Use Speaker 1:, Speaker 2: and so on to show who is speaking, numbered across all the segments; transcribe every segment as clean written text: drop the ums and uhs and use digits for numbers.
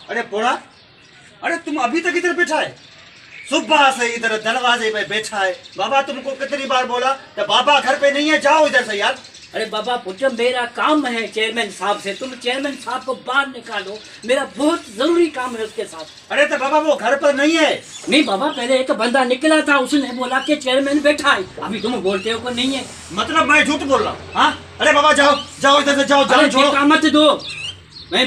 Speaker 1: अरे पोड़ा, अरे तुम अभी तक इधर बैठा है? सुबह से इधर दरवाजे पे बैठा है। बाबा तुमको कितनी बार बोला कि बाबा घर पे नहीं है, जाओ इधर से यार।
Speaker 2: अरे बाबा पुत्र, मेरा काम है चेयरमैन साहब से, तुम चेयरमैन साहब को बाहर निकालो, मेरा बहुत जरूरी काम है उसके साथ।
Speaker 1: अरे तो बाबा वो घर पर नहीं है।
Speaker 2: नहीं बाबा, पहले एक बंदा निकला था, उसने बोला कि चेयरमैन बैठा है, अभी तुम बोलते हो कि नहीं है।
Speaker 1: मतलब मैं झूठ बोल रहा हूँ? हाँ, अरे बाबा जाओ जाओ इधर से, जाओ जाओ, छोड़ो।
Speaker 2: धक्का मत दो, मैं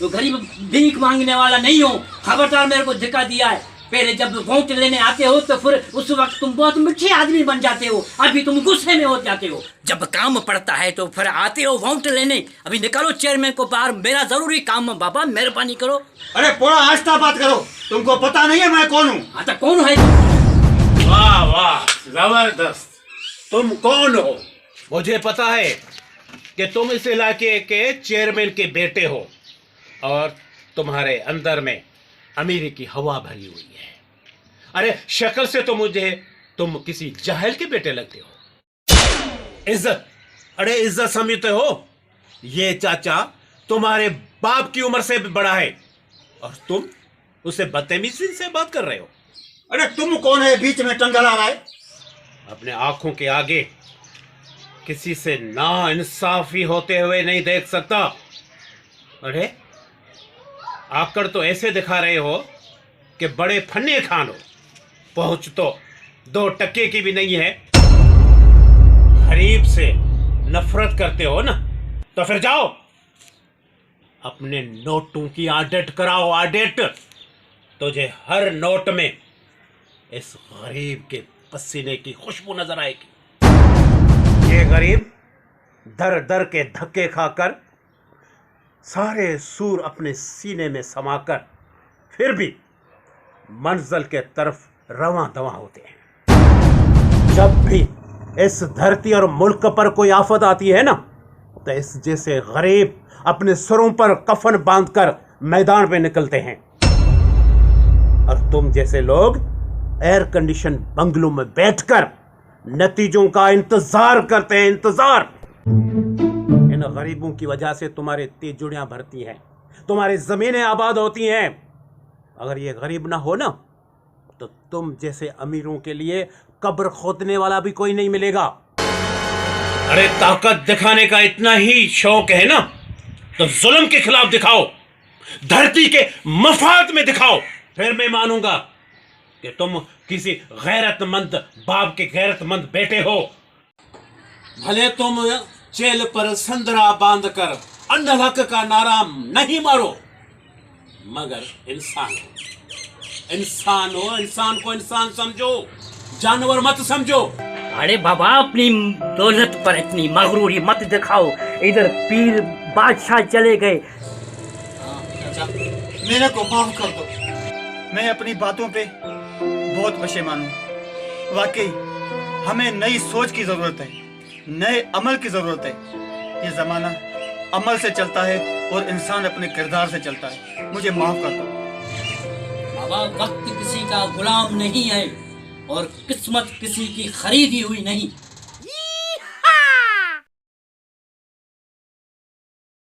Speaker 2: गरीब भीख मांगने वाला नहीं हूँ, खबरदार। मेरे को धक्का दिया है। पहले जब वोट लेने आते हो तो फिर उस वक्त तुम बहुत मीठे आदमी बन जाते हो, अभी तुम गुस्से में हो जाते हो। जब काम पड़ता है तो फिर आते हो वोट लेने। अभी निकालो चेयरमैन को बाहर, मेरा जरूरी काम है बाबा, मेहरबानी करो।
Speaker 1: अरे पोड़ा, आस्था बात करो, तुमको पता नहीं है मैं कौन हूँ?
Speaker 2: हाँ तो कौन है?
Speaker 3: वाह वाह, जबरदस्त। तुम कौन हो? मुझे पता है कि तुम इस इलाके के चेयरमैन के बेटे हो और तुम्हारे अंदर में अमीरी की हवा भरी हुई है। अरे शक्ल से तो मुझे तुम किसी जाहिल के बेटे लगते हो। इज्जत, अरे इज्जत समझते हो? ये चाचा तुम्हारे बाप की उम्र से भी बड़ा है और तुम उसे बदतमीजी से बात कर रहे हो।
Speaker 1: अरे तुम कौन है बीच में टंगा ला रहा है?
Speaker 3: अपने आंखों के आगे किसी से ना इंसाफी होते हुए नहीं देख सकता। अरे आकर तो ऐसे दिखा रहे हो कि बड़े फन्ने खान हो, पहुंच तो 2 टके की भी नहीं है। गरीब से नफरत करते हो ना, तो फिर जाओ अपने नोटों की ऑडिट कराओ, ऑडिट। तुझे हर नोट में इस गरीब के पसीने की खुशबू नजर आएगी। ये गरीब दर दर के धक्के खाकर सारे सूर अपने सीने में समाकर फिर भी मंजिल के तरफ रवां दवां होते हैं। जब भी इस धरती और मुल्क पर कोई आफत आती है ना, तो इस जैसे गरीब अपने सरों पर कफन बांधकर मैदान पे निकलते हैं और तुम जैसे लोग एयर कंडीशन बंगलों में बैठकर नतीजों का इंतजार करते हैं। इंतजार। इन गरीबों की वजह से तुम्हारे तेजुड़ियां भरती हैं, तुम्हारी जमीनें आबाद होती हैं। अगर ये गरीब ना हो ना, तो तुम जैसे अमीरों के लिए कब्र खोदने वाला भी कोई नहीं मिलेगा। अरे ताकत दिखाने का इतना ही शौक है ना, तो जुल्म के खिलाफ दिखाओ, धरती के मफाद में दिखाओ, फिर मैं मानूंगा कि तुम किसी गैरतमंद बाप के गैरतमंद बेटे हो। भले तुम जेल पर संदरा बांधकर अन्ना हक का नारा नहीं मारो, मगर इंसान हो, इंसान हो, इंसान को इंसान समझो, जानवर मत समझो।
Speaker 2: अरे बाबा, अपनी दौलत पर इतनी मगरूरी मत दिखाओ। इधर पीर बादशाह चले गए।
Speaker 1: चाचा, मेरे को माफ कर दो, मैं अपनी बातों पे बहुत पशेमान हूँ। वाकई हमें नई सोच की जरूरत है, नए अमल की जरूरत है। ये जमाना अमल से चलता है और इंसान अपने किरदार से चलता है। मुझे माफ कर दो।
Speaker 2: बाबा, वक्त किसी का गुलाम नहीं है और किस्मत किसी की खरीदी हुई नहीं।